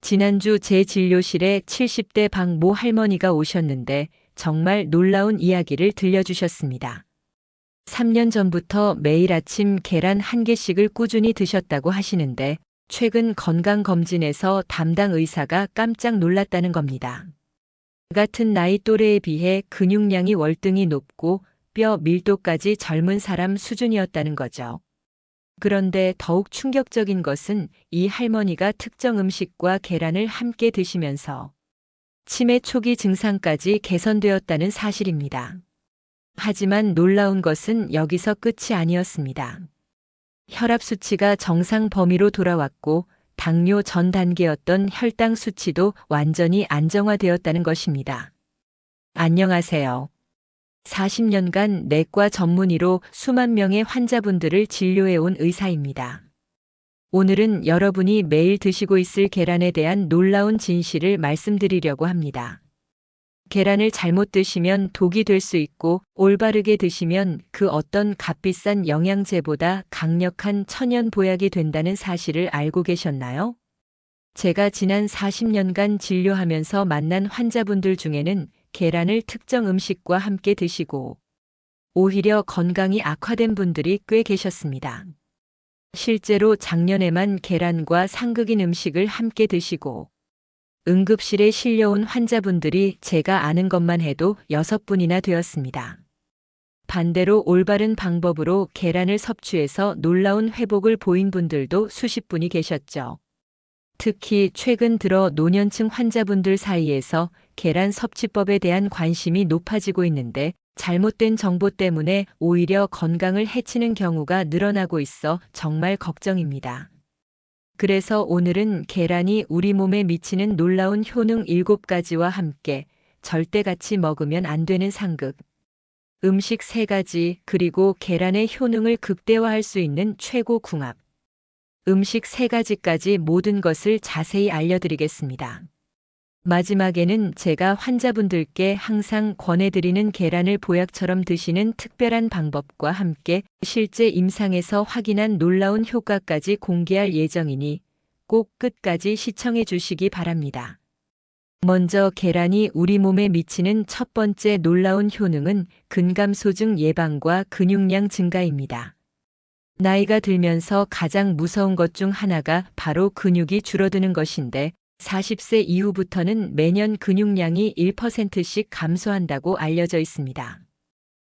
지난주 제 진료실에 70대 박 모 할머니가 오셨는데 정말 놀라운 이야기를 들려주셨습니다. 3년 전부터 매일 아침 계란 한 개씩을 꾸준히 드셨다고 하시는데 최근 건강검진에서 담당 의사가 깜짝 놀랐다는 겁니다. 같은 나이 또래에 비해 근육량이 월등히 높고 뼈 밀도까지 젊은 사람 수준이었다는 거죠. 그런데 더욱 충격적인 것은 이 할머니가 특정 음식과 계란을 함께 드시면서 치매 초기 증상까지 개선되었다는 사실입니다. 하지만 놀라운 것은 여기서 끝이 아니었습니다. 혈압 수치가 정상 범위로 돌아왔고 당뇨 전 단계였던 혈당 수치도 완전히 안정화되었다는 것입니다. 안녕하세요. 40년간 내과 전문의로 수만 명의 환자분들을 진료해온 의사입니다. 오늘은 여러분이 매일 드시고 있을 계란에 대한 놀라운 진실을 말씀드리려고 합니다. 계란을 잘못 드시면 독이 될 수 있고 올바르게 드시면 그 어떤 값비싼 영양제보다 강력한 천연 보약이 된다는 사실을 알고 계셨나요? 제가 지난 40년간 진료하면서 만난 환자분들 중에는 계란을 특정 음식과 함께 드시고 오히려 건강이 악화된 분들이 꽤 계셨습니다. 실제로 작년에만 계란과 상극인 음식을 함께 드시고 응급실에 실려온 환자분들이 제가 아는 것만 해도 6분이나 되었습니다. 반대로 올바른 방법으로 계란을 섭취해서 놀라운 회복을 보인 분들도 수십 분이 계셨죠. 특히 최근 들어 노년층 환자분들 사이에서 계란 섭취법에 대한 관심이 높아지고 있는데 잘못된 정보 때문에 오히려 건강을 해치는 경우가 늘어나고 있어 정말 걱정입니다. 그래서 오늘은 계란이 우리 몸에 미치는 놀라운 효능 7가지와 함께 절대 같이 먹으면 안 되는 상극, 음식 3가지 그리고 계란의 효능을 극대화할 수 있는 최고 궁합, 음식 3가지까지 모든 것을 자세히 알려드리겠습니다. 마지막에는 제가 환자분들께 항상 권해드리는 계란을 보약처럼 드시는 특별한 방법과 함께 실제 임상에서 확인한 놀라운 효과까지 공개할 예정이니 꼭 끝까지 시청해 주시기 바랍니다. 먼저 계란이 우리 몸에 미치는 첫 번째 놀라운 효능은 근감소증 예방과 근육량 증가입니다. 나이가 들면서 가장 무서운 것 중 하나가 바로 근육이 줄어드는 것인데 40세 이후부터는 매년 근육량이 1%씩 감소한다고 알려져 있습니다.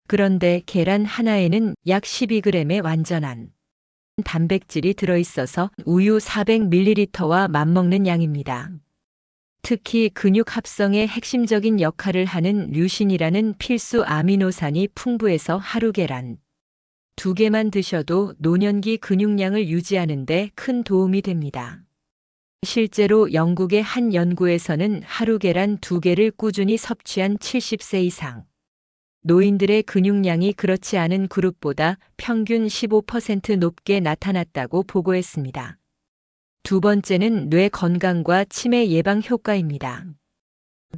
그런데 계란 하나에는 약 12g의 완전한 단백질이 들어있어서 우유 400ml와 맞먹는 양입니다. 특히 근육 합성의 핵심적인 역할을 하는 류신이라는 필수 아미노산이 풍부해서 하루 계란 2개만 드셔도 노년기 근육량을 유지하는 데 큰 도움이 됩니다. 실제로 영국의 한 연구에서는 하루 계란 2개를 꾸준히 섭취한 70세 이상 노인들의 근육량이 그렇지 않은 그룹보다 평균 15% 높게 나타났다고 보고했습니다. 두 번째는 뇌 건강과 치매 예방 효과입니다.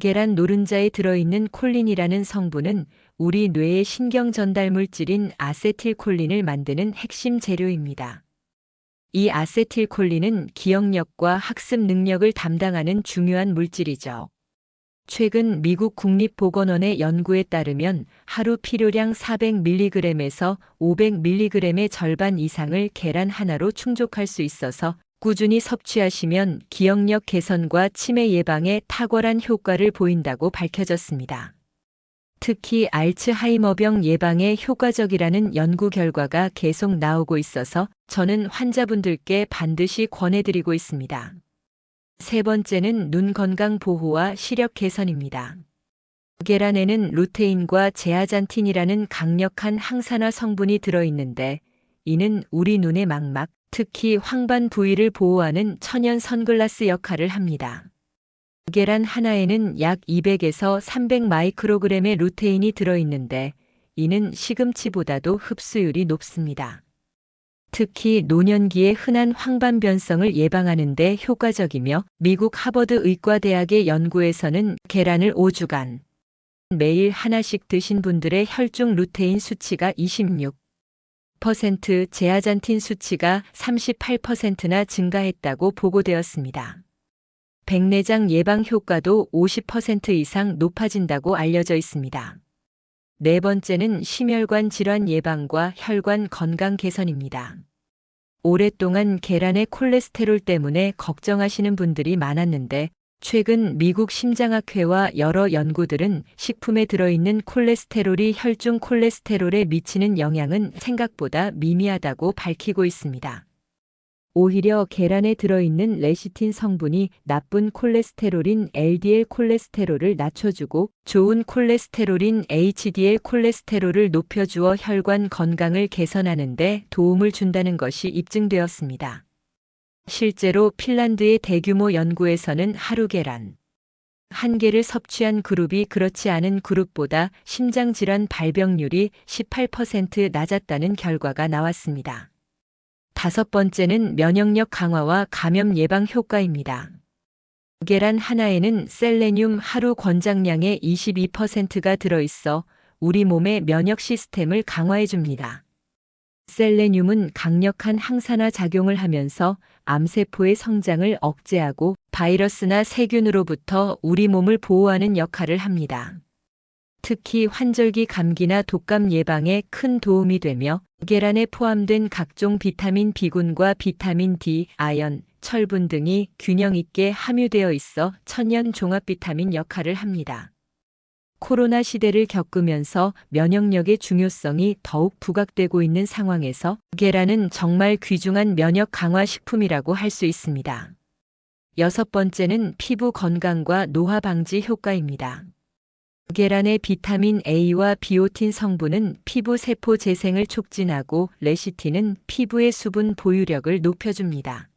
계란 노른자에 들어있는 콜린이라는 성분은 우리 뇌의 신경 전달 물질인 아세틸콜린을 만드는 핵심 재료입니다. 이 아세틸콜린은 기억력과 학습 능력을 담당하는 중요한 물질이죠. 최근 미국 국립보건원의 연구에 따르면 하루 필요량 400mg에서 500mg의 절반 이상을 계란 하나로 충족할 수 있어서 꾸준히 섭취하시면 기억력 개선과 치매 예방에 탁월한 효과를 보인다고 밝혀졌습니다. 특히 알츠하이머병 예방에 효과적이라는 연구 결과가 계속 나오고 있어서 저는 환자분들께 반드시 권해드리고 있습니다. 세 번째는 눈 건강 보호와 시력 개선입니다. 계란에는 루테인과 제아잔틴이라는 강력한 항산화 성분이 들어있는데 이는 우리 눈의 망막, 특히 황반 부위를 보호하는 천연 선글라스 역할을 합니다. 계란 하나에는 약 200에서 300 마이크로그램의 루테인이 들어있는데 이는 시금치보다도 흡수율이 높습니다. 특히 노년기의 흔한 황반변성을 예방하는 데 효과적이며 미국 하버드 의과대학의 연구에서는 계란을 5주간 매일 하나씩 드신 분들의 혈중 루테인 수치가 26%, 제아잔틴 수치가 38%나 증가했다고 보고되었습니다. 백내장 예방 효과도 50% 이상 높아진다고 알려져 있습니다. 네 번째는 심혈관 질환 예방과 혈관 건강 개선입니다. 오랫동안 계란의 콜레스테롤 때문에 걱정하시는 분들이 많았는데 최근 미국 심장학회와 여러 연구들은 식품에 들어있는 콜레스테롤이 혈중 콜레스테롤에 미치는 영향은 생각보다 미미하다고 밝히고 있습니다. 오히려 계란에 들어있는 레시틴 성분이 나쁜 콜레스테롤인 LDL 콜레스테롤을 낮춰주고 좋은 콜레스테롤인 HDL 콜레스테롤을 높여주어 혈관 건강을 개선하는 데 도움을 준다는 것이 입증되었습니다. 실제로 핀란드의 대규모 연구에서는 하루 계란 한 개를 섭취한 그룹이 그렇지 않은 그룹보다 심장질환 발병률이 18% 낮았다는 결과가 나왔습니다. 다섯 번째는 면역력 강화와 감염 예방 효과입니다. 계란 하나에는 셀레늄 하루 권장량의 22%가 들어있어 우리 몸의 면역 시스템을 강화해 줍니다. 셀레늄은 강력한 항산화 작용을 하면서 암세포의 성장을 억제하고 바이러스나 세균으로부터 우리 몸을 보호하는 역할을 합니다. 특히 환절기 감기나 독감 예방에 큰 도움이 되며 계란에 포함된 각종 비타민 B군과 비타민 D, 아연, 철분 등이 균형 있게 함유되어 있어 천연 종합 비타민 역할을 합니다. 코로나 시대를 겪으면서 면역력의 중요성이 더욱 부각되고 있는 상황에서 계란은 정말 귀중한 면역 강화 식품이라고 할 수 있습니다. 여섯 번째는 피부 건강과 노화 방지 효과입니다. 계란의 비타민 A와 비오틴 성분은 피부 세포 재생을 촉진하고 레시틴은 피부의 수분 보유력을 높여줍니다.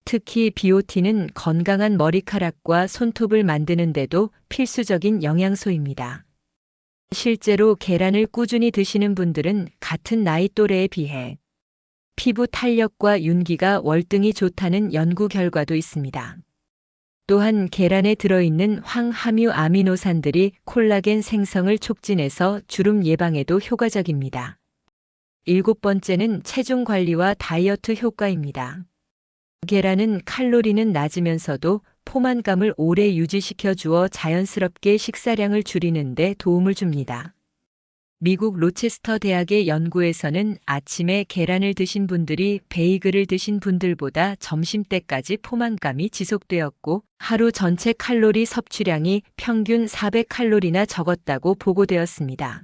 특히 비오틴은 건강한 머리카락과 손톱을 만드는 데도 필수적인 영양소입니다. 실제로 계란을 꾸준히 드시는 분들은 같은 나이 또래에 비해 피부 탄력과 윤기가 월등히 좋다는 연구 결과도 있습니다. 또한 계란에 들어있는 황함유 아미노산들이 콜라겐 생성을 촉진해서 주름 예방에도 효과적입니다. 일곱 번째는 체중 관리와 다이어트 효과입니다. 계란은 칼로리는 낮으면서도 포만감을 오래 유지시켜 주어 자연스럽게 식사량을 줄이는 데 도움을 줍니다. 미국 로체스터 대학의 연구에서는 아침에 계란을 드신 분들이 베이글을 드신 분들보다 점심때까지 포만감이 지속되었고 하루 전체 칼로리 섭취량이 평균 400칼로리나 적었다고 보고되었습니다.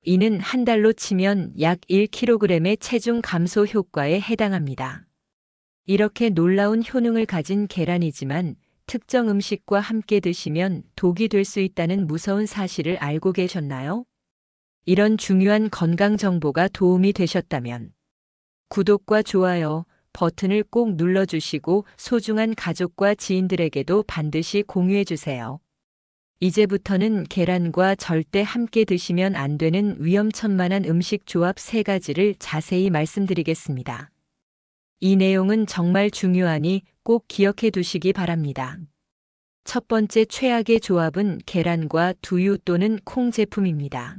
이는 한 달로 치면 약 1kg의 체중 감소 효과에 해당합니다. 이렇게 놀라운 효능을 가진 계란이지만 특정 음식과 함께 드시면 독이 될 수 있다는 무서운 사실을 알고 계셨나요? 이런 중요한 건강 정보가 도움이 되셨다면 구독과 좋아요 버튼을 꼭 눌러주시고 소중한 가족과 지인들에게도 반드시 공유해주세요. 이제부터는 계란과 절대 함께 드시면 안 되는 위험천만한 음식 조합 3가지를 자세히 말씀드리겠습니다. 이 내용은 정말 중요하니 꼭 기억해 두시기 바랍니다. 첫 번째 최악의 조합은 계란과 두유 또는 콩 제품입니다.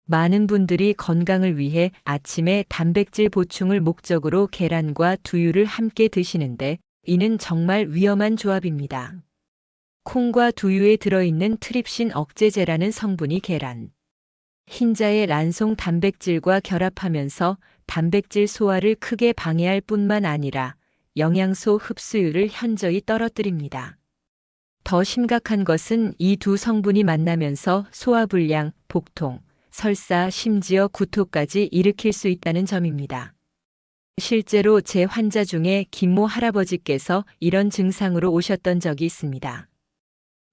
많은 분들이 건강을 위해 아침에 단백질 보충을 목적으로 계란과 두유를 함께 드시는데 이는 정말 위험한 조합입니다. 콩과 두유에 들어있는 트립신 억제제라는 성분이 계란, 흰자의 란송 단백질과 결합하면서 단백질 소화를 크게 방해할 뿐만 아니라 영양소 흡수율을 현저히 떨어뜨립니다. 더 심각한 것은 이 두 성분이 만나면서 소화불량, 복통, 설사, 심지어 구토까지 일으킬 수 있다는 점입니다. 실제로 제 환자 중에 김모 할아버지께서 이런 증상으로 오셨던 적이 있습니다.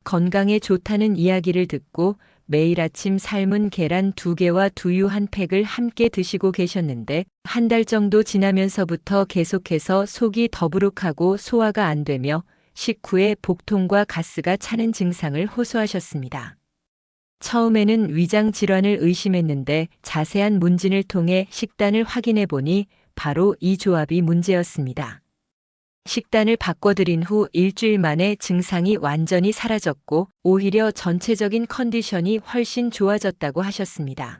건강에 좋다는 이야기를 듣고 매일 아침 삶은 계란 2개와 두유 1팩을 함께 드시고 계셨는데 한 달 정도 지나면서부터 계속해서 속이 더부룩하고 소화가 안 되며 식후에 복통과 가스가 차는 증상을 호소하셨습니다. 처음에는 위장 질환을 의심했는데 자세한 문진을 통해 식단을 확인해 보니 바로 이 조합이 문제였습니다. 식단을 바꿔드린 후 일주일 만에 증상이 완전히 사라졌고 오히려 전체적인 컨디션이 훨씬 좋아졌다고 하셨습니다.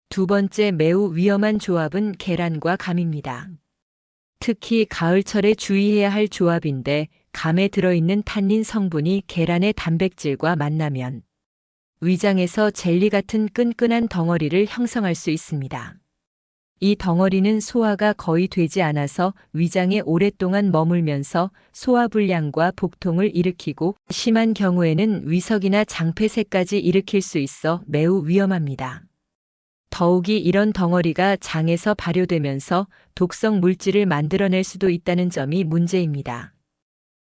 두 번째 매우 위험한 조합은 계란과 감입니다. 특히 가을철에 주의해야 할 조합인데 감에 들어있는 탄닌 성분이 계란의 단백질과 만나면 위장에서 젤리 같은 끈끈한 덩어리를 형성할 수 있습니다. 이 덩어리는 소화가 거의 되지 않아서 위장에 오랫동안 머물면서 소화불량과 복통을 일으키고 심한 경우에는 위석이나 장폐색까지 일으킬 수 있어 매우 위험합니다. 더욱이 이런 덩어리가 장에서 발효되면서 독성 물질을 만들어낼 수도 있다는 점이 문제입니다.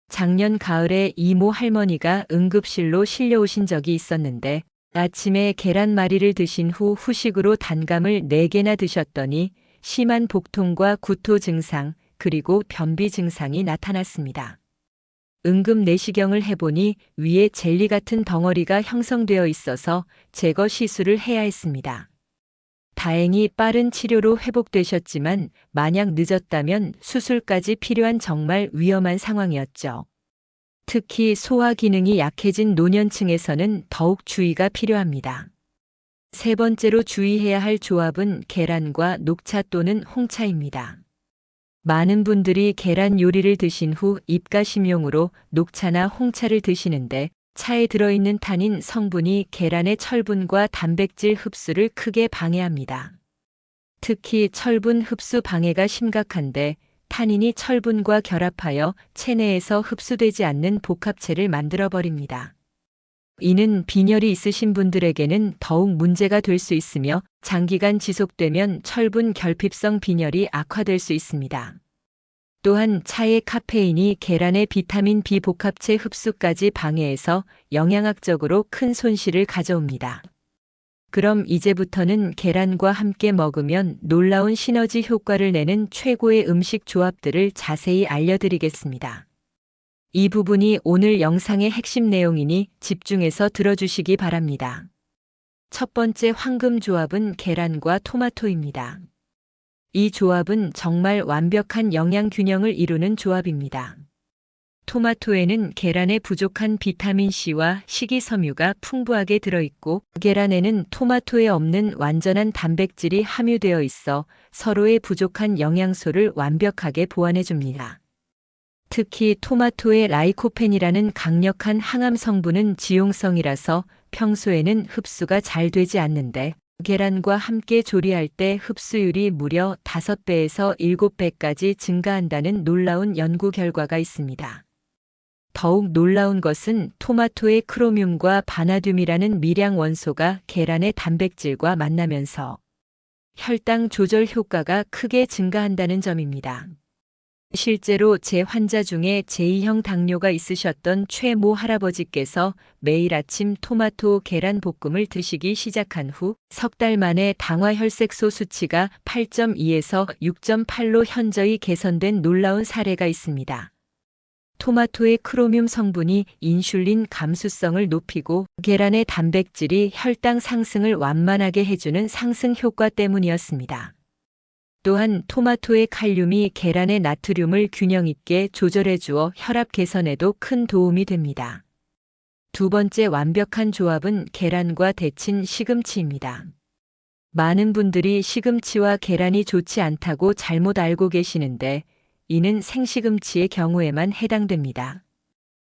작년 가을에 이모 할머니가 응급실로 실려오신 적이 있었는데 아침에 계란말이를 드신 후 후식으로 단감을 4개나 드셨더니 심한 복통과 구토 증상 그리고 변비 증상이 나타났습니다. 응급 내시경을 해보니 위에 젤리 같은 덩어리가 형성되어 있어서 제거 시술을 해야 했습니다. 다행히 빠른 치료로 회복되셨지만 만약 늦었다면 수술까지 필요한 정말 위험한 상황이었죠. 특히 소화 기능이 약해진 노년층에서는 더욱 주의가 필요합니다. 세 번째로 주의해야 할 조합은 계란과 녹차 또는 홍차입니다. 많은 분들이 계란 요리를 드신 후 입가심용으로 녹차나 홍차를 드시는데 차에 들어있는 탄닌 성분이 계란의 철분과 단백질 흡수를 크게 방해합니다. 특히 철분 흡수 방해가 심각한데 탄닌이 철분과 결합하여 체내에서 흡수되지 않는 복합체를 만들어버립니다. 이는 빈혈이 있으신 분들에게는 더욱 문제가 될 수 있으며 장기간 지속되면 철분 결핍성 빈혈이 악화될 수 있습니다. 또한 차의 카페인이 계란의 비타민 B 복합체 흡수까지 방해해서 영양학적으로 큰 손실을 가져옵니다. 그럼 이제부터는 계란과 함께 먹으면 놀라운 시너지 효과를 내는 최고의 음식 조합들을 자세히 알려드리겠습니다. 이 부분이 오늘 영상의 핵심 내용이니 집중해서 들어주시기 바랍니다. 첫 번째 황금 조합은 계란과 토마토입니다. 이 조합은 정말 완벽한 영양 균형을 이루는 조합입니다. 토마토에는 계란에 부족한 비타민C와 식이섬유가 풍부하게 들어있고 계란에는 토마토에 없는 완전한 단백질이 함유되어 있어 서로의 부족한 영양소를 완벽하게 보완해줍니다. 특히 토마토의 라이코펜이라는 강력한 항암 성분은 지용성이라서 평소에는 흡수가 잘 되지 않는데 계란과 함께 조리할 때 흡수율이 무려 5배에서 7배까지 증가한다는 놀라운 연구 결과가 있습니다. 더욱 놀라운 것은 토마토의 크로뮴과 바나듐이라는 미량 원소가 계란의 단백질과 만나면서 혈당 조절 효과가 크게 증가한다는 점입니다. 실제로 제 환자 중에 제2형 당뇨가 있으셨던 최모 할아버지께서 매일 아침 토마토 계란 볶음을 드시기 시작한 후 석 달 만에 당화혈색소 수치가 8.2에서 6.8로 현저히 개선된 놀라운 사례가 있습니다. 토마토의 크로뮴 성분이 인슐린 감수성을 높이고 계란의 단백질이 혈당 상승을 완만하게 해주는 상승 효과 때문이었습니다. 또한 토마토의 칼륨이 계란의 나트륨을 균형 있게 조절해 주어 혈압 개선에도 큰 도움이 됩니다. 두 번째 완벽한 조합은 계란과 데친 시금치입니다. 많은 분들이 시금치와 계란이 좋지 않다고 잘못 알고 계시는데 이는 생시금치의 경우에만 해당됩니다.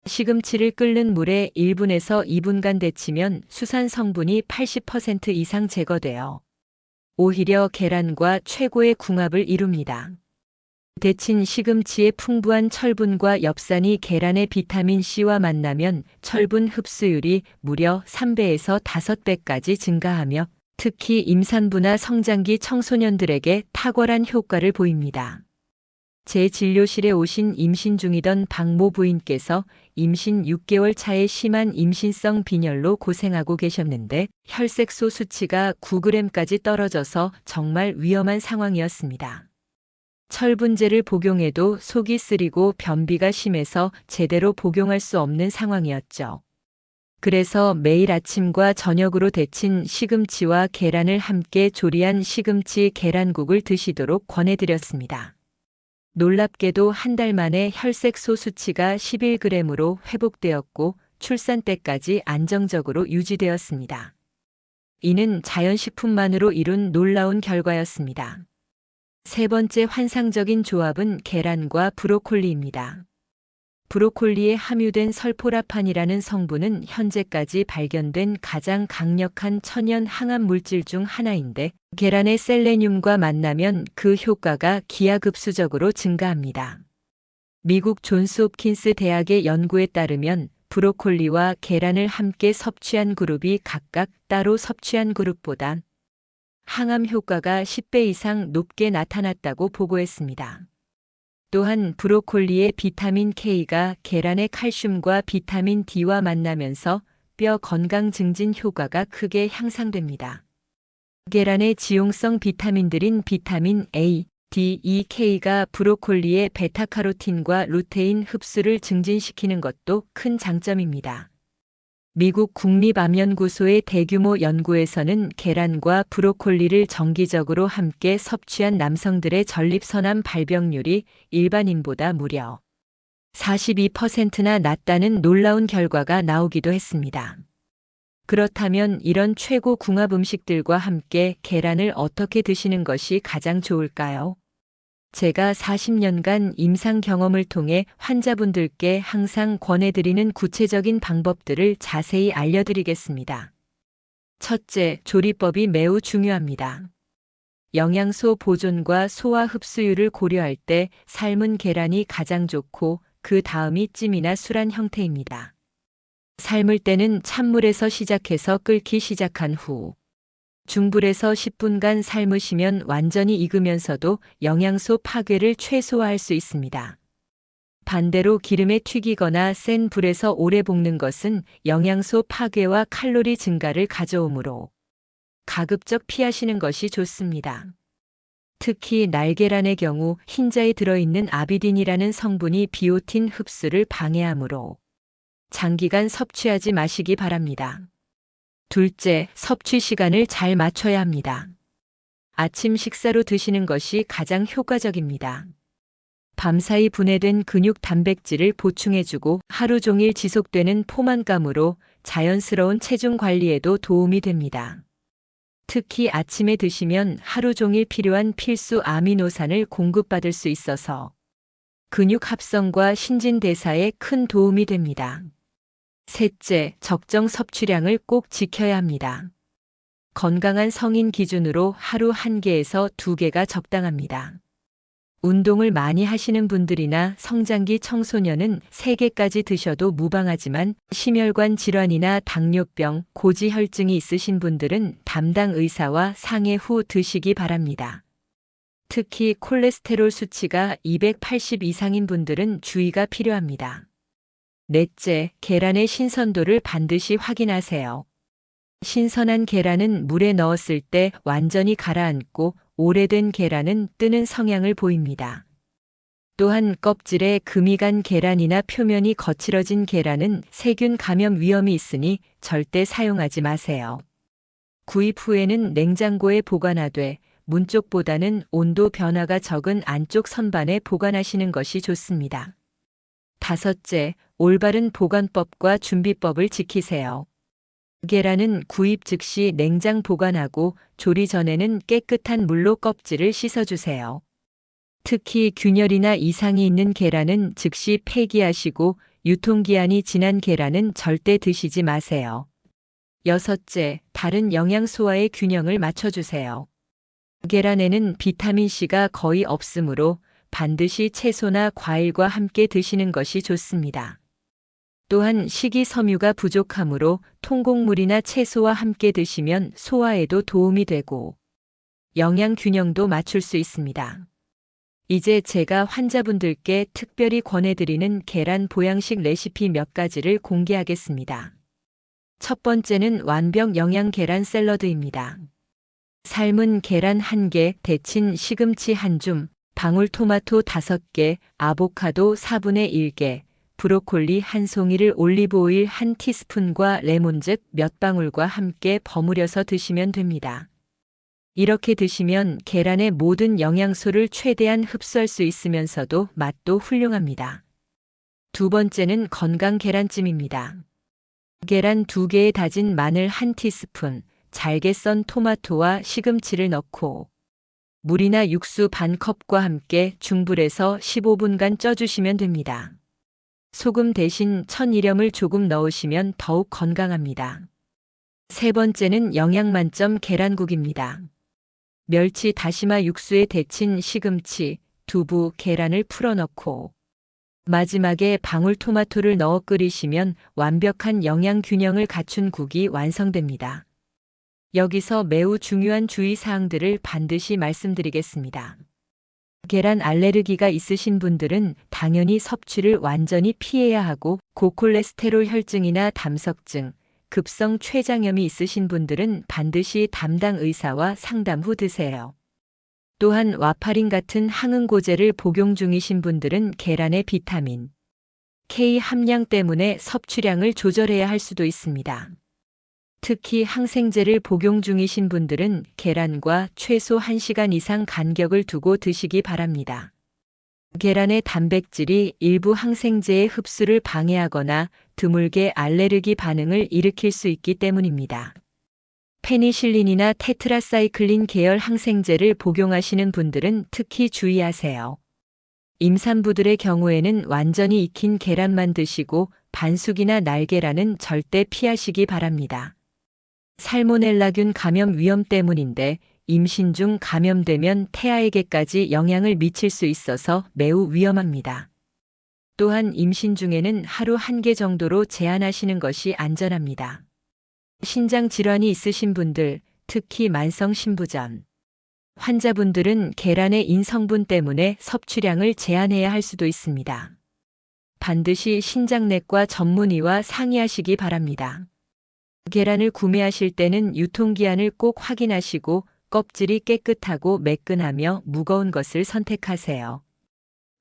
시금치를 끓는 물에 1분에서 2분간 데치면 수산 성분이 80% 이상 제거되어 오히려 계란과 최고의 궁합을 이룹니다. 데친 시금치의 풍부한 철분과 엽산이 계란의 비타민C와 만나면 철분 흡수율이 무려 3배에서 5배까지 증가하며 특히 임산부나 성장기 청소년들에게 탁월한 효과를 보입니다. 제 진료실에 오신 임신 중이던 박모 부인께서 임신 6개월 차에 심한 임신성 빈혈로 고생하고 계셨는데 혈색소 수치가 9g까지 떨어져서 정말 위험한 상황이었습니다. 철분제를 복용해도 속이 쓰리고 변비가 심해서 제대로 복용할 수 없는 상황이었죠. 그래서 매일 아침과 저녁으로 데친 시금치와 계란을 함께 조리한 시금치 계란국을 드시도록 권해드렸습니다. 놀랍게도 한 달 만에 혈색소 수치가 11g으로 회복되었고 출산 때까지 안정적으로 유지되었습니다. 이는 자연식품만으로 이룬 놀라운 결과였습니다. 세 번째 환상적인 조합은 계란과 브로콜리입니다. 브로콜리에 함유된 설포라판이라는 성분은 현재까지 발견된 가장 강력한 천연 항암 물질 중 하나인데 계란의 셀레늄과 만나면 그 효과가 기하급수적으로 증가합니다. 미국 존스홉킨스 대학의 연구에 따르면 브로콜리와 계란을 함께 섭취한 그룹이 각각 따로 섭취한 그룹보다 항암 효과가 10배 이상 높게 나타났다고 보고했습니다. 또한 브로콜리의 비타민 K가 계란의 칼슘과 비타민 D와 만나면서 뼈 건강 증진 효과가 크게 향상됩니다. 계란의 지용성 비타민들인 비타민 A, D, E, K가 브로콜리의 베타카로틴과 루테인 흡수를 증진시키는 것도 큰 장점입니다. 미국 국립암연구소의 대규모 연구에서는 계란과 브로콜리를 정기적으로 함께 섭취한 남성들의 전립선암 발병률이 일반인보다 무려 42%나 낮다는 놀라운 결과가 나오기도 했습니다. 그렇다면 이런 최고 궁합 음식들과 함께 계란을 어떻게 드시는 것이 가장 좋을까요? 제가 40년간 임상 경험을 통해 환자분들께 항상 권해드리는 구체적인 방법들을 자세히 알려드리겠습니다. 첫째, 조리법이 매우 중요합니다. 영양소 보존과 소화 흡수율을 고려할 때 삶은 계란이 가장 좋고 그 다음이 찜이나 술안 형태입니다. 삶을 때는 찬물에서 시작해서 끓기 시작한 후 중불에서 10분간 삶으시면 완전히 익으면서도 영양소 파괴를 최소화할 수 있습니다. 반대로 기름에 튀기거나 센 불에서 오래 볶는 것은 영양소 파괴와 칼로리 증가를 가져오므로 가급적 피하시는 것이 좋습니다. 특히 날계란의 경우 흰자에 들어있는 아비딘이라는 성분이 비오틴 흡수를 방해하므로 장기간 섭취하지 마시기 바랍니다. 둘째, 섭취 시간을 잘 맞춰야 합니다. 아침 식사로 드시는 것이 가장 효과적입니다. 밤사이 분해된 근육 단백질을 보충해주고 하루 종일 지속되는 포만감으로 자연스러운 체중 관리에도 도움이 됩니다. 특히 아침에 드시면 하루 종일 필요한 필수 아미노산을 공급받을 수 있어서 근육 합성과 신진대사에 큰 도움이 됩니다. 셋째, 적정 섭취량을 꼭 지켜야 합니다. 건강한 성인 기준으로 하루 1개에서 2개가 적당합니다. 운동을 많이 하시는 분들이나 성장기 청소년은 3개까지 드셔도 무방하지만 심혈관 질환이나 당뇨병, 고지혈증이 있으신 분들은 담당 의사와 상의 후 드시기 바랍니다. 특히 콜레스테롤 수치가 280 이상인 분들은 주의가 필요합니다. 넷째, 계란의 신선도를 반드시 확인하세요. 신선한 계란은 물에 넣었을 때 완전히 가라앉고 오래된 계란은 뜨는 성향을 보입니다. 또한 껍질에 금이 간 계란이나 표면이 거칠어진 계란은 세균 감염 위험이 있으니 절대 사용하지 마세요. 구입 후에는 냉장고에 보관하되 문 쪽보다는 온도 변화가 적은 안쪽 선반에 보관하시는 것이 좋습니다. 다섯째, 올바른 보관법과 준비법을 지키세요. 계란은 구입 즉시 냉장 보관하고 조리 전에는 깨끗한 물로 껍질을 씻어주세요. 특히 균열이나 이상이 있는 계란은 즉시 폐기하시고 유통기한이 지난 계란은 절대 드시지 마세요. 여섯째, 다른 영양소와의 균형을 맞춰주세요. 계란에는 비타민C가 거의 없으므로 반드시 채소나 과일과 함께 드시는 것이 좋습니다. 또한 식이섬유가 부족하므로 통곡물이나 채소와 함께 드시면 소화에도 도움이 되고 영양 균형도 맞출 수 있습니다. 이제 제가 환자분들께 특별히 권해드리는 계란 보양식 레시피 몇 가지를 공개하겠습니다. 첫 번째는 완벽 영양 계란 샐러드입니다. 삶은 계란 1개, 데친 시금치 1줌, 방울토마토 5개, 아보카도 4분의 1개, 브로콜리 1송이를 올리브오일 1티스푼과 레몬즙 몇 방울과 함께 버무려서 드시면 됩니다. 이렇게 드시면 계란의 모든 영양소를 최대한 흡수할 수 있으면서도 맛도 훌륭합니다. 두 번째는 건강 계란찜입니다. 계란 2개에 다진 마늘 1티스푼, 잘게 썬 토마토와 시금치를 넣고 물이나 육수 반 컵과 함께 중불에서 15분간 쪄주시면 됩니다. 소금 대신 천일염을 조금 넣으시면 더욱 건강합니다. 세 번째는 영양 만점 계란국입니다. 멸치 다시마 육수에 데친 시금치, 두부, 계란을 풀어 넣고 마지막에 방울토마토를 넣어 끓이시면 완벽한 영양 균형을 갖춘 국이 완성됩니다. 여기서 매우 중요한 주의사항들을 반드시 말씀드리겠습니다. 계란 알레르기가 있으신 분들은 당연히 섭취를 완전히 피해야 하고 고콜레스테롤 혈증이나 담석증, 급성 췌장염이 있으신 분들은 반드시 담당 의사와 상담 후 드세요. 또한 와파린 같은 항응고제를 복용 중이신 분들은 계란의 비타민 K 함량 때문에 섭취량을 조절해야 할 수도 있습니다. 특히 항생제를 복용 중이신 분들은 계란과 최소 1시간 이상 간격을 두고 드시기 바랍니다. 계란의 단백질이 일부 항생제의 흡수를 방해하거나 드물게 알레르기 반응을 일으킬 수 있기 때문입니다. 페니실린이나 테트라사이클린 계열 항생제를 복용하시는 분들은 특히 주의하세요. 임산부들의 경우에는 완전히 익힌 계란만 드시고 반숙이나 날계란은 절대 피하시기 바랍니다. 살모넬라균 감염 위험 때문인데 임신 중 감염되면 태아에게까지 영향을 미칠 수 있어서 매우 위험합니다. 또한 임신 중에는 하루 1개 정도로 제한하시는 것이 안전합니다. 신장 질환이 있으신 분들, 특히 만성 신부전 환자분들은 계란의 인성분 때문에 섭취량을 제한해야 할 수도 있습니다. 반드시 신장내과 전문의와 상의하시기 바랍니다. 계란을 구매하실 때는 유통기한을 꼭 확인하시고 껍질이 깨끗하고 매끈하며 무거운 것을 선택하세요.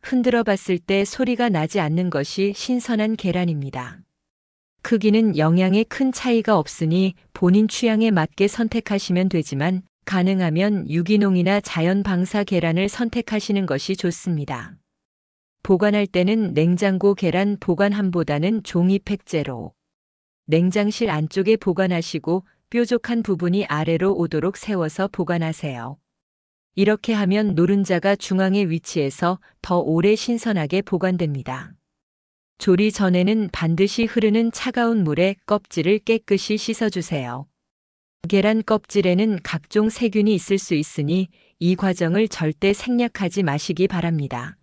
흔들어 봤을 때 소리가 나지 않는 것이 신선한 계란입니다. 크기는 영양에 큰 차이가 없으니 본인 취향에 맞게 선택하시면 되지만 가능하면 유기농이나 자연 방사 계란을 선택하시는 것이 좋습니다. 보관할 때는 냉장고 계란 보관함보다는 종이 팩제로 냉장실 안쪽에 보관하시고 뾰족한 부분이 아래로 오도록 세워서 보관하세요. 이렇게 하면 노른자가 중앙에 위치해서 더 오래 신선하게 보관됩니다. 조리 전에는 반드시 흐르는 차가운 물에 껍질을 깨끗이 씻어주세요. 계란 껍질에는 각종 세균이 있을 수 있으니 이 과정을 절대 생략하지 마시기 바랍니다.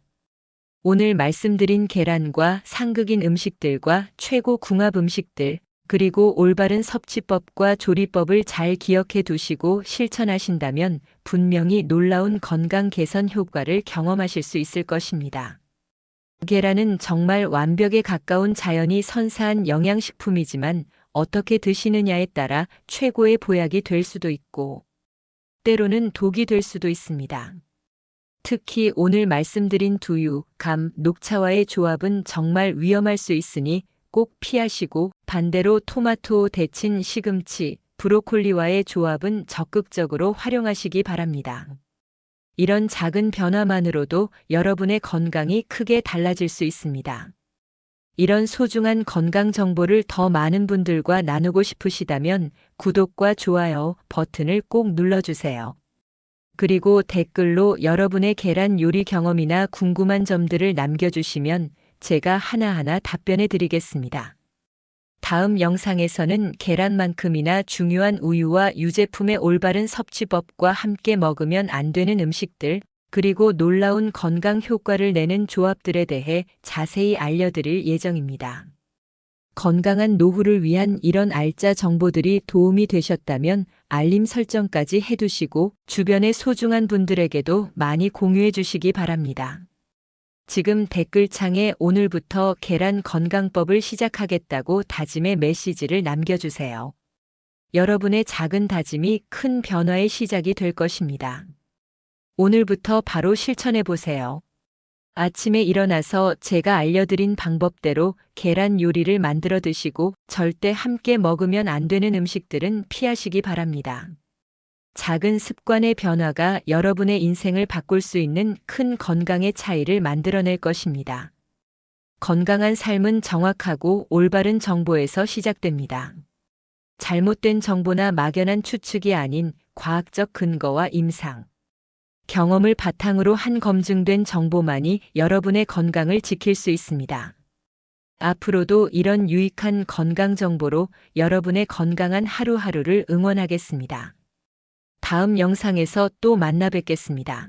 오늘 말씀드린 계란과 상극인 음식들과 최고 궁합 음식들, 그리고 올바른 섭취법과 조리법을 잘 기억해 두시고 실천하신다면 분명히 놀라운 건강 개선 효과를 경험하실 수 있을 것입니다. 계란은 정말 완벽에 가까운 자연이 선사한 영양식품이지만 어떻게 드시느냐에 따라 최고의 보약이 될 수도 있고 때로는 독이 될 수도 있습니다. 특히 오늘 말씀드린 두유, 감, 녹차와의 조합은 정말 위험할 수 있으니 꼭 피하시고 반대로 토마토 데친 시금치, 브로콜리와의 조합은 적극적으로 활용하시기 바랍니다. 이런 작은 변화만으로도 여러분의 건강이 크게 달라질 수 있습니다. 이런 소중한 건강 정보를 더 많은 분들과 나누고 싶으시다면 구독과 좋아요 버튼을 꼭 눌러주세요. 그리고 댓글로 여러분의 계란 요리 경험이나 궁금한 점들을 남겨주시면 제가 하나하나 답변해 드리겠습니다. 다음 영상에서는 계란만큼이나 중요한 우유와 유제품의 올바른 섭취법과 함께 먹으면 안 되는 음식들, 그리고 놀라운 건강 효과를 내는 조합들에 대해 자세히 알려드릴 예정입니다. 건강한 노후를 위한 이런 알짜 정보들이 도움이 되셨다면 알림 설정까지 해두시고 주변의 소중한 분들에게도 많이 공유해 주시기 바랍니다. 지금 댓글창에 오늘부터 계란 건강법을 시작하겠다고 다짐의 메시지를 남겨주세요. 여러분의 작은 다짐이 큰 변화의 시작이 될 것입니다. 오늘부터 바로 실천해 보세요. 아침에 일어나서 제가 알려드린 방법대로 계란 요리를 만들어 드시고 절대 함께 먹으면 안 되는 음식들은 피하시기 바랍니다. 작은 습관의 변화가 여러분의 인생을 바꿀 수 있는 큰 건강의 차이를 만들어낼 것입니다. 건강한 삶은 정확하고 올바른 정보에서 시작됩니다. 잘못된 정보나 막연한 추측이 아닌 과학적 근거와 임상, 경험을 바탕으로 한 검증된 정보만이 여러분의 건강을 지킬 수 있습니다. 앞으로도 이런 유익한 건강 정보로 여러분의 건강한 하루하루를 응원하겠습니다. 다음 영상에서 또 만나 뵙겠습니다.